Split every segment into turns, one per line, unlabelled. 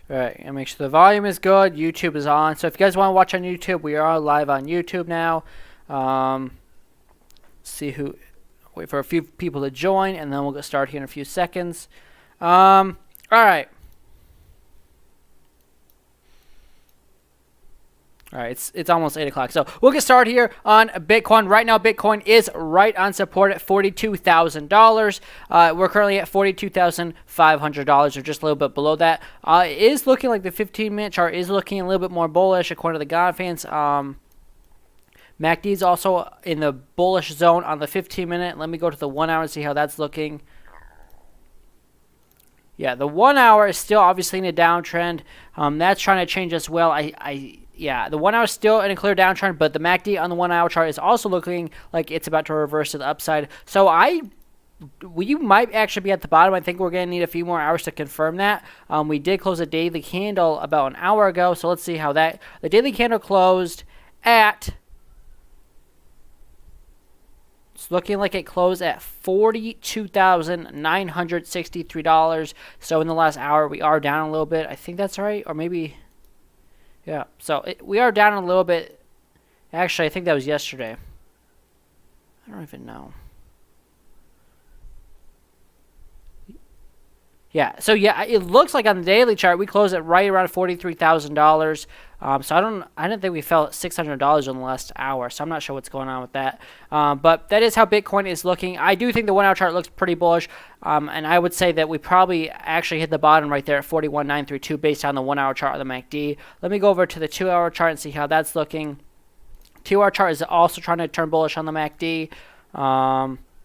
All right, and make sure the volume is good. YouTube is on. So if you guys want to watch on YouTube, we are live on YouTube now. See who. Wait for a few people to join, and then we'll get started here in a few seconds. All right. All right, it's almost 8 o'clock. So we'll get started here on Bitcoin. Right now, Bitcoin is right on support at $42,000. We're currently at $42,500, or just a little bit below that. It is looking like the 15-minute chart is looking a little bit more bullish, according to the God fans. MACD is also in the bullish zone on the 15-minute. Let me go to the 1 hour and see how that's looking. Yeah, the 1 hour is still obviously in a downtrend. That's trying to change as well. Yeah, the 1 hour is still in a clear downtrend, but the MACD on the 1 hour chart is also looking like it's about to reverse to the upside. So we might actually be at the bottom. I think we're going to need a few more hours to confirm that. We did close a daily candle about an hour ago, so let's see how that. The daily candle closed at. It's looking like it closed at $42,963. So in the last hour, we are down a little bit. I think that's right, or maybe. Yeah, so we are down a little bit. Actually, I think that was yesterday. I don't even know. Yeah, so yeah, it looks like on the daily chart we closed at right around $43,000. So I didn't think we fell at $600 in the last hour. So I'm not sure what's going on with that. But that is how Bitcoin is looking. I do think the 1 hour chart looks pretty bullish. And I would say that we probably actually hit the bottom right there at 41,932 based on the 1 hour chart of the MACD. Let me go over to the 2 hour chart and see how that's looking. 2 hour chart is also trying to turn bullish on the MACD.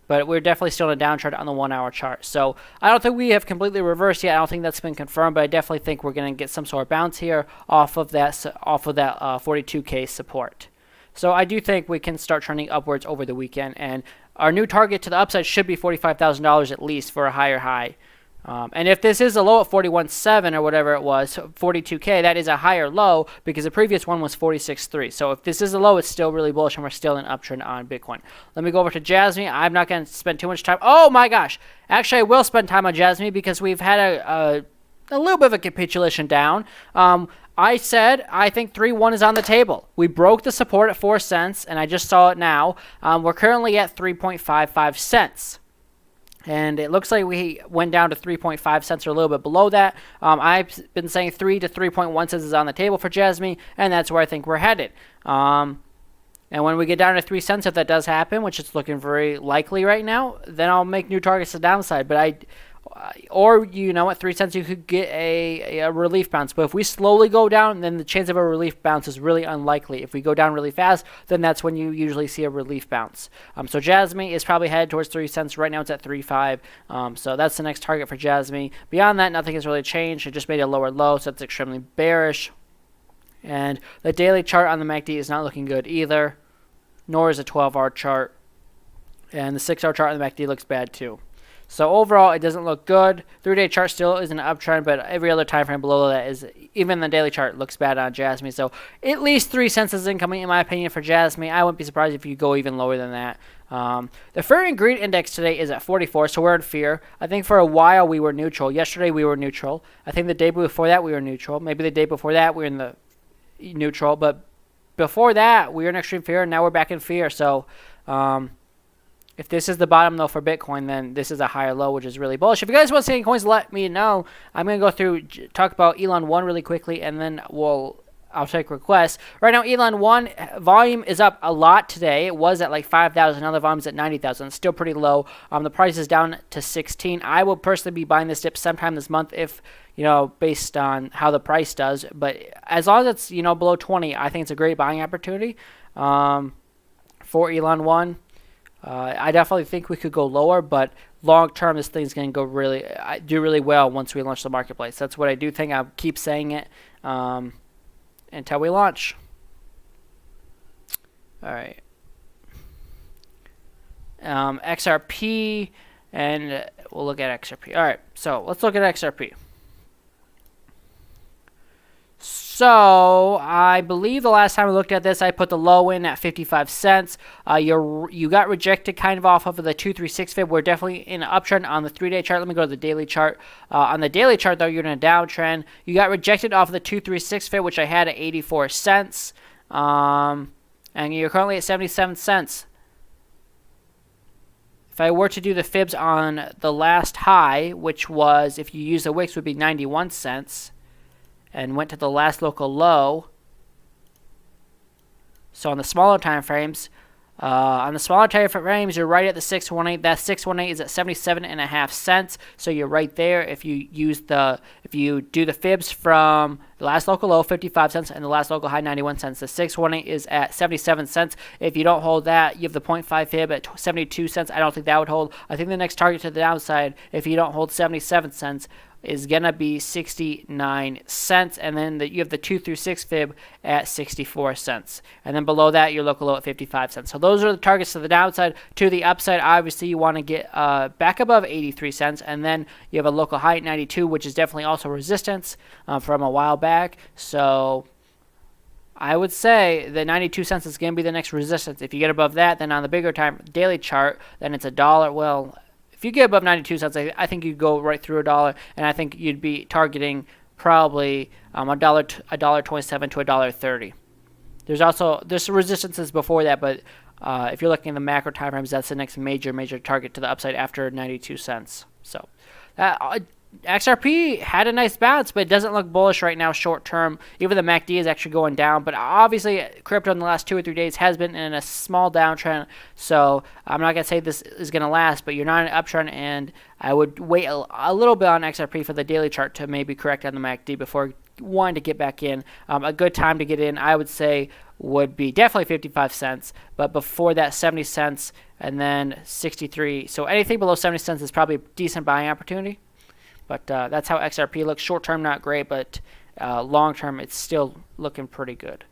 But we're definitely still in a downtrend on the 1 hour chart. So I don't think we have completely reversed yet. I don't think that's been confirmed, but I definitely think we're going to get some sort of bounce here off of that 42K support. So I do think we can start trending upwards over the weekend, and our new target to the upside should be $45,000 at least for a higher high. And if this is a low at 41.7 or whatever it was, 42K, that is a higher low because the previous one was 46.3. So if this is a low, it's still really bullish and we're still in an uptrend on Bitcoin. Let me go over to Jasmine. I'm not going to spend too much time. Oh my gosh. Actually, I will spend time on Jasmine because we've had a little bit of a capitulation down. I said I think 3.1 is on the table. We broke the support at 4 cents and I just saw it now. We're currently at 3.55 cents. And it looks like we went down to 3.5 cents or a little bit below that. I've been saying 3 to 3.1 cents is on the table for Jasmine, and that's where I think we're headed. And when we get down to 3 cents, if that does happen, which is looking very likely right now, then I'll make new targets to the downside. But or you know, at 3 cents you could get a relief bounce. But if we slowly go down, then the chance of a relief bounce is really unlikely. If we go down really fast, then that's when you usually see a relief bounce. So Jasmine is probably headed towards 3 cents. Right now it's at 3.5. So that's the next target for Jasmine. Beyond that, nothing has really changed. It just made a lower low, so that's extremely bearish. And the daily chart on the MACD is not looking good either, nor is a 12-hour chart. And the 6-hour chart on the MACD looks bad too. So overall, it doesn't look good. 3-day chart still is an uptrend, but every other time frame below that is, even the daily chart looks bad on Jasmine. So at least 3 cents is incoming, in my opinion, for Jasmine. I wouldn't be surprised if you go even lower than that. The fear and greed index today is at 44, so we're in fear. I think for a while we were neutral. Yesterday we were neutral. I think the day before that we were neutral. Maybe the day before that we were in the neutral, but before that we were in extreme fear, and now we're back in fear. So if this is the bottom, though, for Bitcoin, then this is a higher low, which is really bullish. If you guys want to see any coins, let me know. I'm going to go through, talk about Elon 1 really quickly, and then I'll take requests. Right now, Elon 1 volume is up a lot today. It was at like 5,000. Now the volume's at 90,000. It's still pretty low. The price is down to 16. I will personally be buying this dip sometime this month if, you know, based on how the price does. But as long as it's, you know, below 20, I think it's a great buying opportunity for Elon 1. I definitely think we could go lower, but long term, this thing's going to go do really well once we launch the marketplace. That's what I do think. I'll keep saying it until we launch. All right. XRP, and we'll look at XRP. All right, so let's look at XRP. So I believe the last time I looked at this, I put the low in at 55 cents. You got rejected kind of off of the 236 fib. We're definitely in an uptrend on the 3-day chart. Let me go to the daily chart. On the daily chart, though, you're in a downtrend. You got rejected off of the 236 fib, which I had at 84 cents. And you're currently at 77 cents. If I were to do the fibs on the last high, which was, if you use the wicks, would be 91 cents, and went to the last local low. So on the smaller time frames, you're right at the 618. That 618 is at 77.5 cents. So you're right there. If you do the fibs from the last local low, 55 cents, and the last local high, 91 cents. The 618 is at 77 cents. If you don't hold that, you have the 0.5 fib at 72 cents. I don't think that would hold. I think the next target to the downside, if you don't hold 77 cents, is going to be 69 cents. And then you have the 2 through 6 fib at 64 cents. And then below that, your local low at 55 cents. So those are the targets to the downside. To the upside, obviously, you want to get back above 83 cents. And then you have a local high at 92, which is definitely also resistance from a while back. So I would say the 92 cents is going to be the next resistance. If you get above that, then on the bigger time daily chart, then it's $1. Well, if you get above 92 cents, I think you'd go right through $1, and I think you'd be targeting probably $1.27 to $1.30. There's some resistances before that, but if you're looking at the macro time frames, that's the next major target to the upside after 92 cents. So XRP had a nice bounce, but it doesn't look bullish right now short term. Even the MACD is actually going down, but obviously crypto in the last 2 or 3 days has been in a small downtrend. So I'm not going to say this is going to last, but you're not in an uptrend, and I would wait a little bit on XRP for the daily chart to maybe correct on the MACD before wanting to get back in. A good time to get in, I would say, would be definitely 55 cents, but before that 70 cents and then 63. So anything below 70 cents is probably a decent buying opportunity. But that's how XRP looks. Short term, not great, but long term, it's still looking pretty good.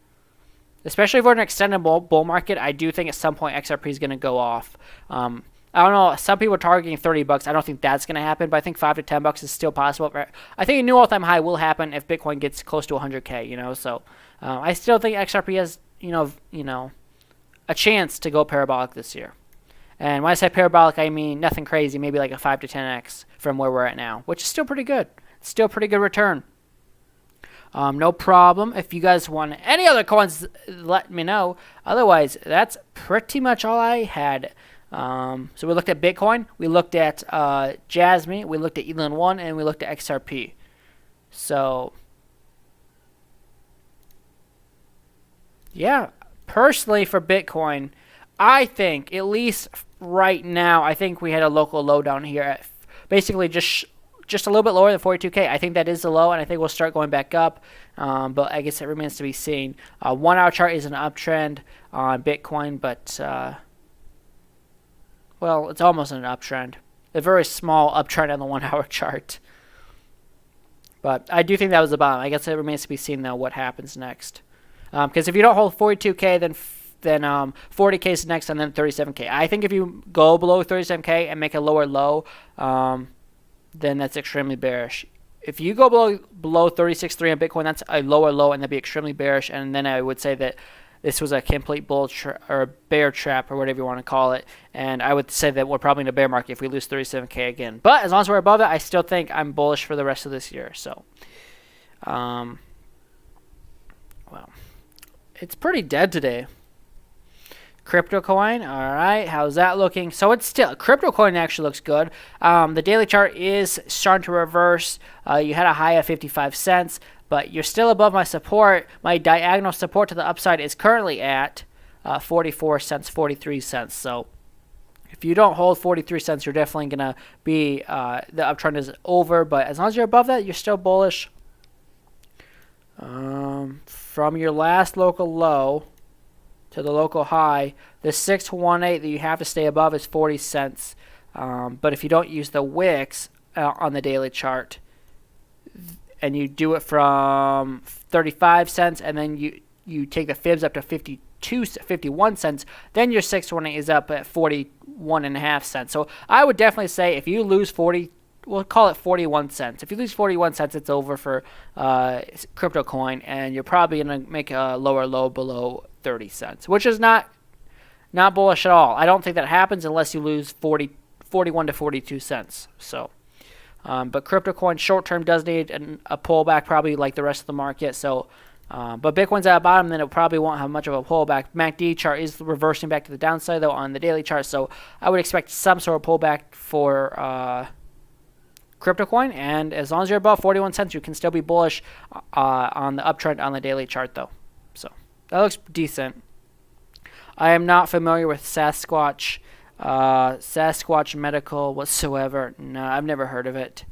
Especially for an extended bull market, I do think at some point XRP is going to go off. I don't know. Some people are targeting $30. I don't think that's going to happen, but I think $5 to $10 is still possible. I think a new all-time high will happen if Bitcoin gets close to 100K. So I still think XRP has a chance to go parabolic this year. And when I say parabolic, I mean nothing crazy, maybe like a 5 to 10x from where we're at now, which is still pretty good. Still a pretty good return. No problem. If you guys want any other coins, let me know. Otherwise, that's pretty much all I had. So we looked at Bitcoin, we looked at Jasmine, we looked at Elon 1, and we looked at XRP. So, yeah, personally for Bitcoin, I think, at least right now, I think we had a local low down here at basically just a little bit lower than 42K. I think that is the low, and I think we'll start going back up. But I guess it remains to be seen. 1 hour chart is an uptrend on Bitcoin, but well, it's almost an uptrend. A very small uptrend on the 1 hour chart. But I do think that was the bottom. I guess it remains to be seen, though, what happens next. Because if you don't hold 42K, then 40K is next, and then 37K. I think if you go below 37K and make a lower low, then that's extremely bearish. If you go below 36.3 on Bitcoin, that's a lower low, and that'd be extremely bearish. And then I would say that this was a complete bull or bear trap, or whatever you want to call it. And I would say that we're probably in a bear market if we lose 37K again. But as long as we're above it, I still think I'm bullish for the rest of this year. So, well, it's pretty dead today. Crypto coin, all right, how's that looking? So it's still, crypto coin actually looks good. The daily chart is starting to reverse. You had a high of 55 cents, but you're still above my support. My diagonal support to the upside is currently at 44 cents, 43 cents. So if you don't hold 43 cents, you're definitely going to be, the uptrend is over. But as long as you're above that, you're still bullish. From your last local low to the local high, the 618 that you have to stay above is 40 cents. But if you don't use the wicks on the daily chart, and you do it from 35 cents, and then you take the fibs up to 51 cents, then your 618 is up at 41.5 cents. So I would definitely say if you lose 41 we'll call it 41 cents. If you lose 41 cents, it's over for crypto coin, and you're probably going to make a lower low below 30 cents, which is not bullish at all. I don't think that happens unless you lose 41 to 42 cents. So, but crypto coin short term does need a pullback, probably like the rest of the market. So, but Bitcoin's at the bottom, then it probably won't have much of a pullback. MACD chart is reversing back to the downside though on the daily chart, so I would expect some sort of pullback for crypto coin. And as long as you're above 41 cents, you can still be bullish on the uptrend on the daily chart though. So that looks decent. I am not familiar with Sasquatch Medical whatsoever. No, I've never heard of it.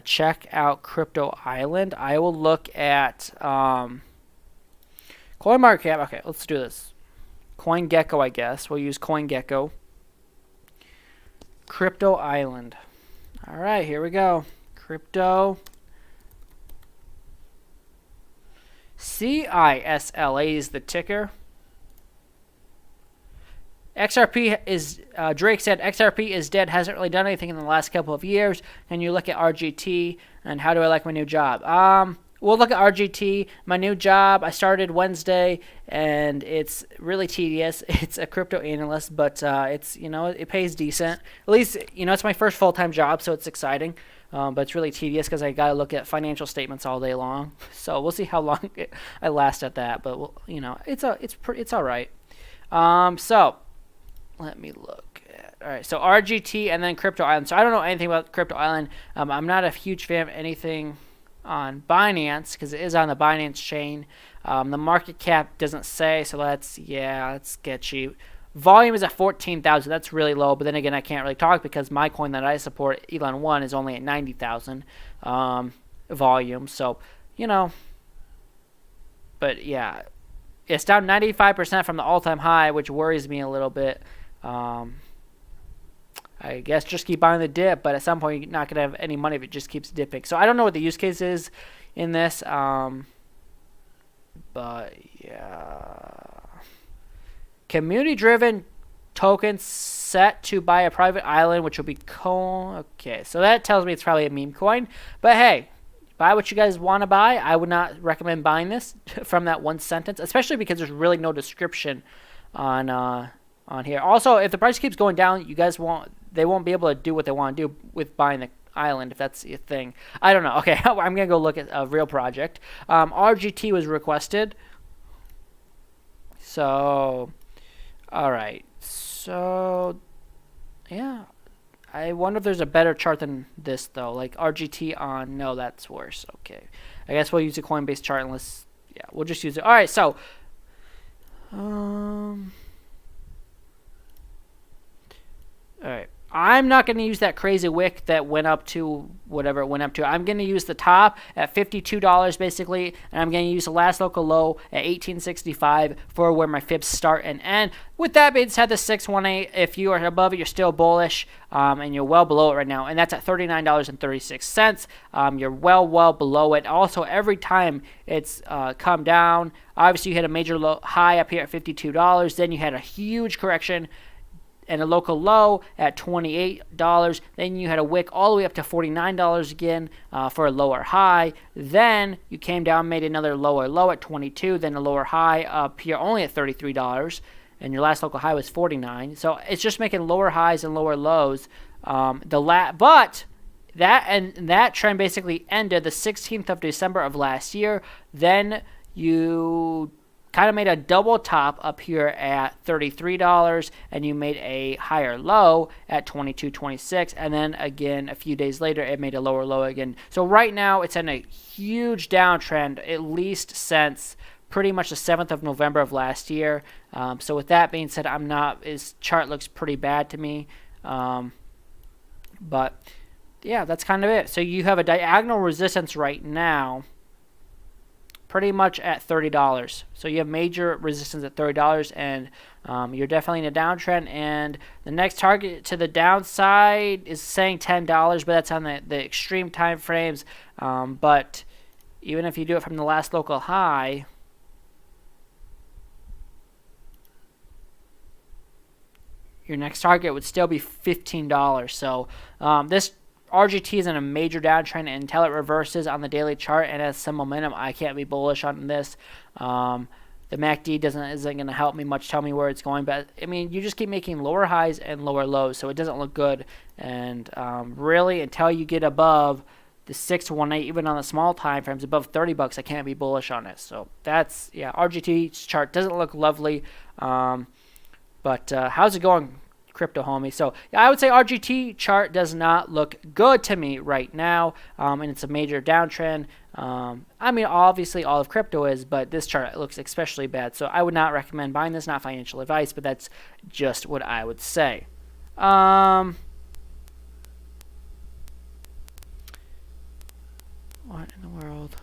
Check out Crypto Island. I will look at CoinMarketCap. Okay, let's do this. CoinGecko, I guess. We'll use CoinGecko. Crypto Island. All right, here we go. Crypto. CISLA is the ticker. XRP is, Drake said, XRP is dead, hasn't really done anything in the last couple of years. And you look at RGT, and how do I like my new job? We'll look at RGT, my new job. I started Wednesday, and it's really tedious. It's a crypto analyst, but it's, it pays decent. At least, it's my first full-time job, so it's exciting. But it's really tedious because I got to look at financial statements all day long. So we'll see how long I last at that. But, it's all right. So let me look at, all right, so RGT and then Crypto Island. So I don't know anything about Crypto Island. I'm not a huge fan of anything on Binance because it is on the Binance chain. The market cap doesn't say, so that's sketchy. Volume is at 14,000. That's really low, but then again, I can't really talk because my coin that I support, Elon 1, is only at 90,000 volume. So, but yeah, it's down 95% from the all-time high, which worries me a little bit. I guess just keep buying the dip, but at some point you're not going to have any money if it just keeps dipping. So I don't know what the use case is in this, but yeah. Community-driven token set to buy a private island, which will be cool. Okay, so that tells me it's probably a meme coin. But hey, buy what you guys want to buy. I would not recommend buying this from that one sentence, especially because there's really no description on here. Also, if the price keeps going down, they won't be able to do what they want to do with buying the island, if that's a thing. I don't know. Okay, I'm going to go look at a real project. RGT was requested. So, all right. So, yeah. I wonder if there's a better chart than this, though. Like RGT on, no, that's worse. Okay. I guess we'll use a Coinbase chart unless, yeah, we'll just use it. All right, so, all right. I'm not going to use that crazy wick that went up to whatever it went up to. I'm going to use the top at $52 basically, and I'm going to use the last local low at $18.65 for where my fibs start and end. With that being said, the 618, if you are above it, you're still bullish, and you're well below it right now, and that's at $39.36. You're well below it. Also, every time it's come down, obviously you had a major low high up here at $52. Then you had a huge correction and a local low at $28. Then you had a wick all the way up to $49 again for a lower high. Then you came down, made another lower low at $22. Then a lower high up here only at $33. And your last local high was $49. So it's just making lower highs and lower lows. But that trend basically ended the 16th of December of last year. Then you kind of made a double top up here at $33, and you made a higher low at $22.26, and then again a few days later it made a lower low again. So right now it's in a huge downtrend, at least since pretty much the 7th of November of last year. So with that being said, his chart looks pretty bad to me, but yeah, that's kind of it. So you have a diagonal resistance right now pretty much at $30. So you have major resistance at $30, and you're definitely in a downtrend. And the next target to the downside is saying $10, but that's on the extreme time frames. But even if you do it from the last local high, your next target would still be $15. So this RGT is in a major downtrend, and until it reverses on the daily chart and has some momentum, I can't be bullish on this. The MACD isn't going to help me much tell me where it's going, but I mean, you just keep making lower highs and lower lows, so it doesn't look good. And really, until you get above the 618, even on the small time frames, above $30, I can't be bullish on it. So that's, yeah, RGT chart doesn't look lovely. But how's it going, crypto homie? So yeah, I would say RGT chart does not look good to me right now, and it's a major downtrend. I mean, obviously all of crypto is, but this chart looks especially bad. So I would not recommend buying this. Not financial advice, but that's just what I would say. What in the world?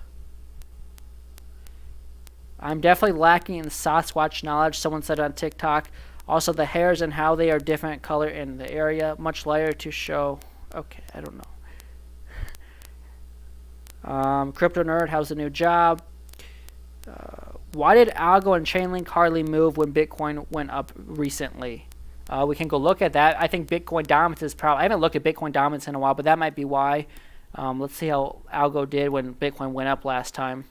I'm definitely lacking in Sasquatch knowledge, someone said on TikTok. Also, the hairs and how they are different color in the area. Much lighter to show. Okay, I don't know. Crypto Nerd, how's the new job? Why did Algo and Chainlink hardly move when Bitcoin went up recently? We can go look at that. I think Bitcoin dominance is probably... I haven't looked at Bitcoin dominance in a while, but that might be why. Let's see how Algo did when Bitcoin went up last time.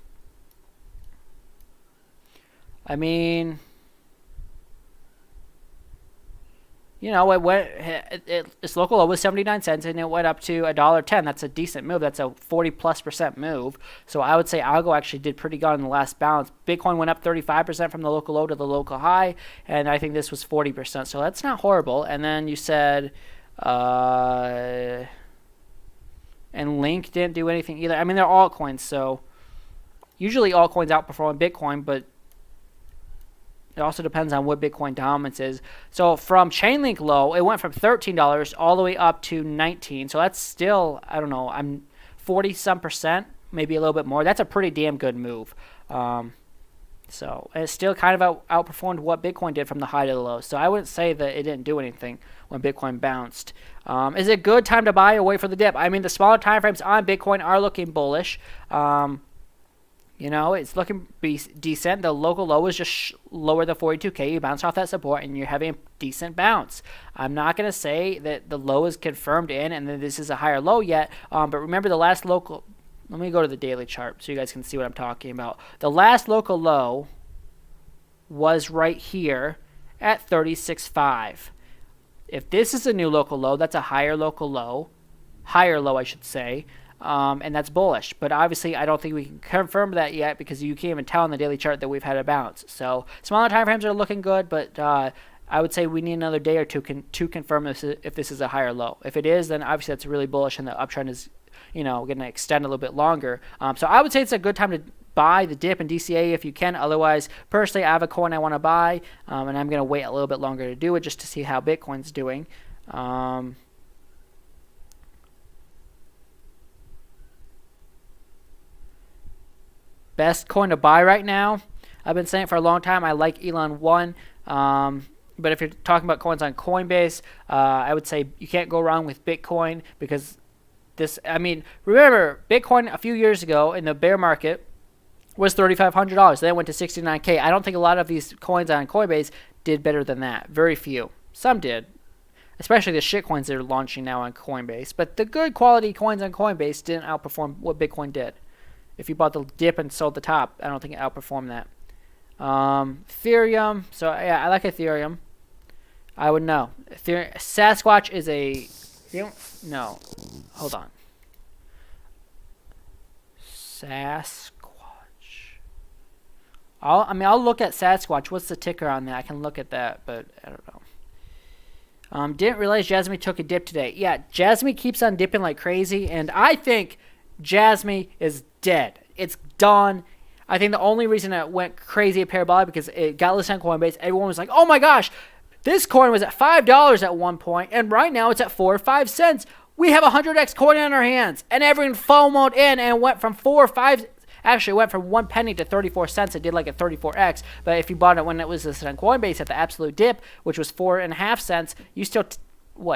I mean... You know, its local low was 79 cents, and it went up to $1.10. That's a decent move. That's a 40+% move. So I would say Algo actually did pretty good in the last balance. Bitcoin went up 35% from the local low to the local high, and I think this was 40%. So that's not horrible. And then you said, and Link didn't do anything either. I mean, they're altcoins, so usually altcoins outperform Bitcoin, but it also depends on what Bitcoin dominance is. So from Chainlink low, it went from $13 all the way up to $19. So that's still, I don't know, I'm 40-some%, maybe a little bit more. That's a pretty damn good move. So it still kind of outperformed what Bitcoin did from the high to the low. So I wouldn't say that it didn't do anything when Bitcoin bounced. Is it a good time to buy or wait for the dip? I mean, the smaller time frames on Bitcoin are looking bullish. You know, it's looking decent. The local low is just lower than 42K. You bounce off that support, and you're having a decent bounce. I'm not going to say that the low is confirmed in and that this is a higher low yet. But remember the last local... Let me go to the daily chart so you guys can see what I'm talking about. The last local low was right here at 36.5. If this is a new local low, that's a higher local low. Higher low, I should say. And that's bullish. But obviously, I don't think we can confirm that yet because you can't even tell on the daily chart that we've had a bounce. So smaller time frames are looking good, but I would say we need another day or two to confirm if this is a higher low. If it is, then obviously that's really bullish and the uptrend is, you know, going to extend a little bit longer. So I would say it's a good time to buy the dip in DCA if you can. Otherwise, personally, I have a coin I want to buy, and I'm going to wait a little bit longer to do it just to see how Bitcoin's doing. Best coin to buy right now, I've been saying it for a long time. I like Elon 1. But if you're talking about coins on Coinbase, I would say you can't go wrong with Bitcoin because this, I mean, remember, Bitcoin a few years ago in the bear market was $3,500. Then it went to $69K. I don't think a lot of these coins on Coinbase did better than that. Very few. Some did, especially the shit coins that are launching now on Coinbase. But the good quality coins on Coinbase didn't outperform what Bitcoin did. If you bought the dip and sold the top, I don't think it outperformed that. Ethereum. So, yeah, I like Ethereum. I would know. Sasquatch is a... No. Hold on. Sasquatch. I'll look at Sasquatch. What's the ticker on that? I can look at that, but I don't know. Didn't realize Jasmine took a dip today. Yeah, Jasmine keeps on dipping like crazy, and I think Jasmine is dead. It's done. I think the only reason it went crazy at Parabolic because it got listed on Coinbase. Everyone was like, oh my gosh, this coin was at $5 at one point, and right now it's at 4 or 5 cents. We have a 100x coin on our hands. And everyone FOMO'd in and went from 4 or 5... Actually, it went from 1 penny to 34 cents. It did like a 34x. But if you bought it when it was listed on Coinbase at the absolute dip, which was 4.5 cents, you still...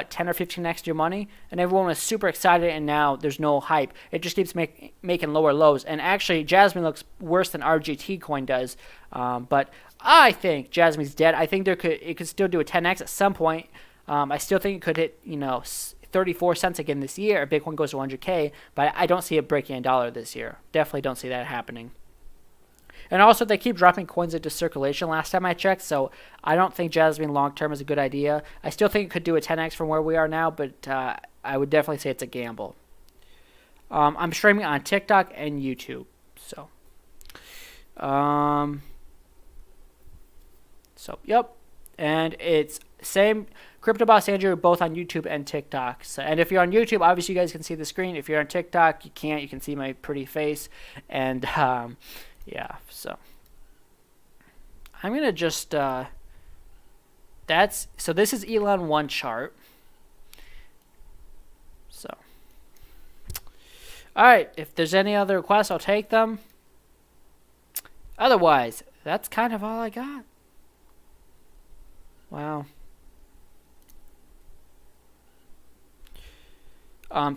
10 or 15x your money, and everyone was super excited, and now there's no hype. It just keeps making lower lows, and actually Jasmine looks worse than RGT coin does, but I think Jasmine's dead. I think it could still do a 10x at some point. I still think it could hit, 34 cents again this year if Bitcoin goes to 100K, but I don't see it breaking $1 this year. Definitely don't see that happening. And also, they keep dropping coins into circulation last time I checked, so I don't think Jasmine long-term is a good idea. I still think it could do a 10x from where we are now, but I would definitely say it's a gamble. I'm streaming on TikTok and YouTube, so. Yep. And it's same Crypto Boss Andrew, both on YouTube and TikTok. So, and if you're on YouTube, obviously you guys can see the screen. If you're on TikTok, you can't. You can see my pretty face. And yeah, so I'm gonna just so this is Elon 1 chart. So all right, if there's any other requests, I'll take them. Otherwise, that's kind of all I got. Wow.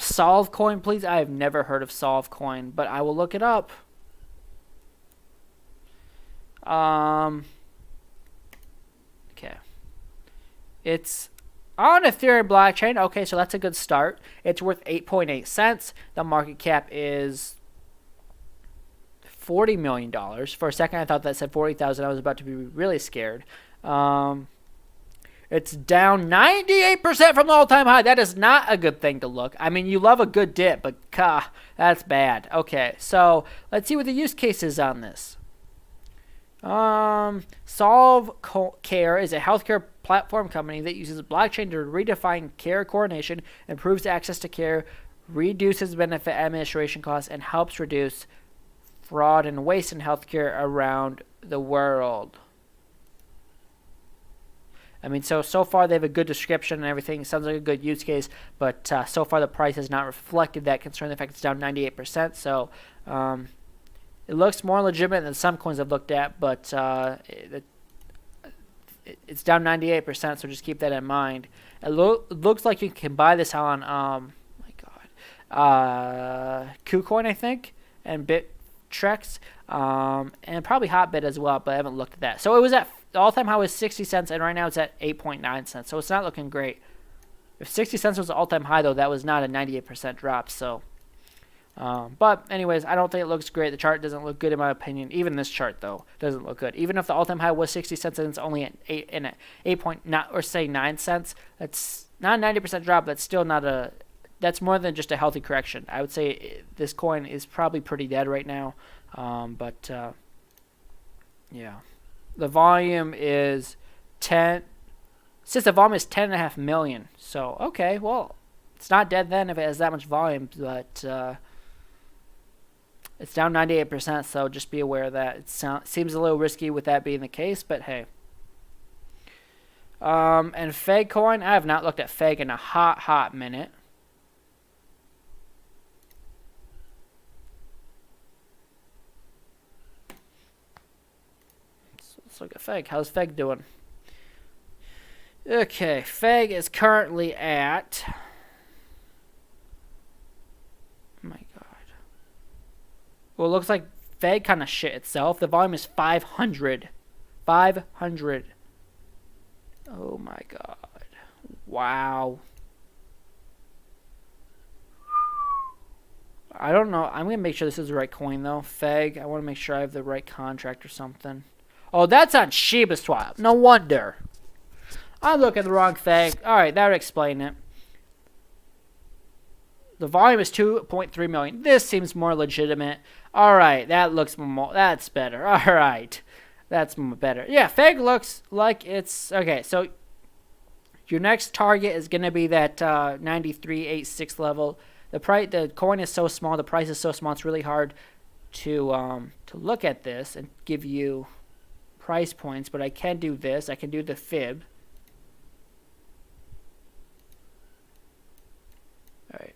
Solve coin, please. I have never heard of Solve coin, but I will look it up. Okay. It's on Ethereum blockchain. Okay, so that's a good start. It's worth 8.8 cents. The market cap is $40 million. For a second, I thought that said 40,000. I was about to be really scared. It's down 98% from the all-time high. That is not a good thing to look. I mean, you love a good dip, but that's bad. Okay, so let's see what the use case is on this. Solve Care is a healthcare platform company that uses blockchain to redefine care coordination, improves access to care, reduces benefit administration costs, and helps reduce fraud and waste in healthcare around the world. I mean, so far they have a good description and everything. Sounds like a good use case, but so far the price has not reflected that, considering the fact it's down 98%. So it looks more legitimate than some coins I've looked at, but it's down 98%, so just keep that in mind. It looks like you can buy this on, KuCoin, I think, and Bittrex, and probably Hotbit as well, but I haven't looked at that. So it was at the all-time high was 60 cents, and right now it's at 8.9 cents. So it's not looking great. If 60 cents was the all-time high, though, that was not a 98% drop. So, but anyways, I don't think it looks great. The chart doesn't look good in my opinion. Even this chart, though, doesn't look good. Even if the all-time high was 60 cents and it's only at 8.9 cents, that's not a 90% drop. That's still not a. That's more than just a healthy correction. I would say this coin is probably pretty dead right now. Yeah. The volume is 10. Since the volume is 10.5 million. So, okay, well, it's not dead then if it has that much volume, but it's down 98%, so just be aware of that. It seems a little risky with that being the case, but hey. And Feg coin, I have not looked at Feg in a hot minute. Let's look at Feg. How's Feg doing? Okay, Feg is currently at. Oh my god. Well, it looks like Feg kind of shit itself. The volume is 500. 500. Oh my god. Wow. I don't know. I'm going to make sure this is the right coin, though. Feg. I want to make sure I have the right contract or something. Oh, that's on Shiba Swap. No wonder. I look at the wrong thing. Alright, that would explain it. The volume is 2.3 million. This seems more legitimate. Alright, that looks more. That's better. Alright. That's better. Yeah, Feg looks like it's. Okay, so your next target is going to be that 93.86 level. The coin is so small. The price is so small. It's really hard to look at this and give you price points, but I can do this. I can do the fib. Alright.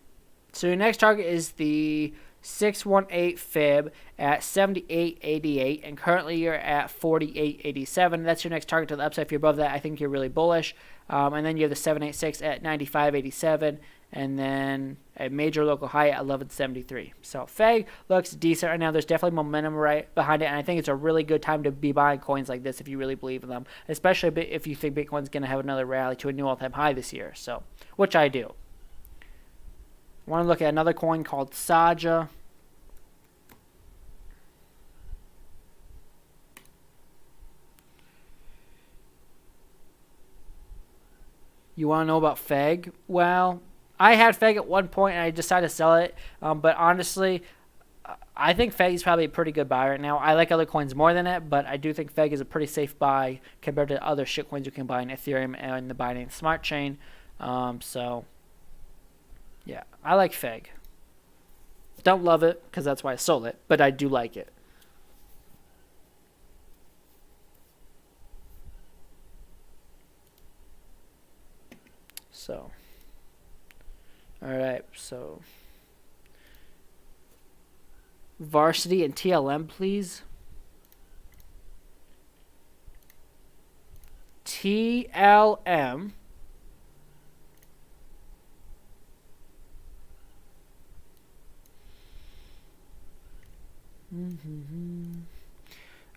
So your next target is the 618 fib at 78.88, and currently you're at 48.87. That's your next target to the upside. If you're above that, I think you're really bullish. And then you have the 786 at 95.87, and then a major local high at 1173. So Feg looks decent right now. There's definitely momentum right behind it, and I think it's a really good time to be buying coins like this if you really believe in them, especially if you think Bitcoin's going to have another rally to a new all-time high this year. So, which I do. I want to look at another coin called Saja. You want to know about FEG? Well, I had FEG at one point and I decided to sell it. But honestly, I think FEG is probably a pretty good buy right now. I like other coins more than it, but I do think FEG is a pretty safe buy compared to other shit coins you can buy in Ethereum and the Binance Smart Chain. So, yeah, I like FEG. Don't love it because that's why I sold it, but I do like it. So, all right, so Varsity and TLM, please. TLM.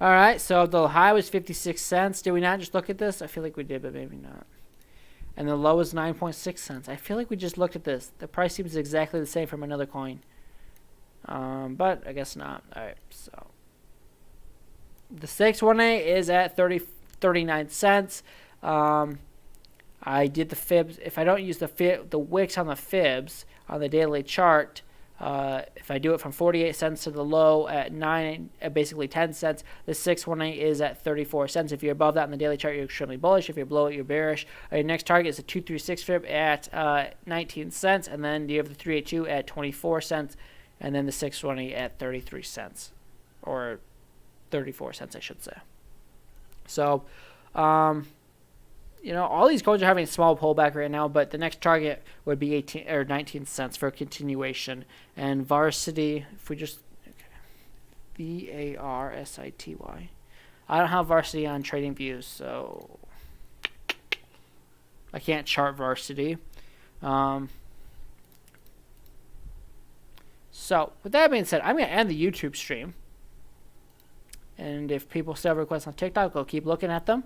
All right, so the high was 56 cents. Did we not just look at this? I feel like we did, but maybe not. And the low is 9.6 cents. I feel like we just looked at this. The price seems exactly the same from another coin. But I guess not. All right, so the 618 is at 39 cents. I did the fibs. If I don't use the wicks on the fibs on the daily chart, if I do it from 48 cents to the low at basically 10 cents, the 618 is at 34 cents. If you're above that on the daily chart, you're extremely bullish. If you're below it, you're bearish. Your next target is a 236 fib at 19 cents, and then you have the 382 at 24 cents, and then the 620 at 33 cents, or 34 cents, I should say. So, all these coins are having a small pullback right now, but the next target would be 18 or 19 cents for a continuation. And Varsity, if we just Varsity, I don't have Varsity on Trading Views, so I can't chart Varsity. So with that being said, I'm gonna end the YouTube stream, and if people still have requests on TikTok, I'll keep looking at them.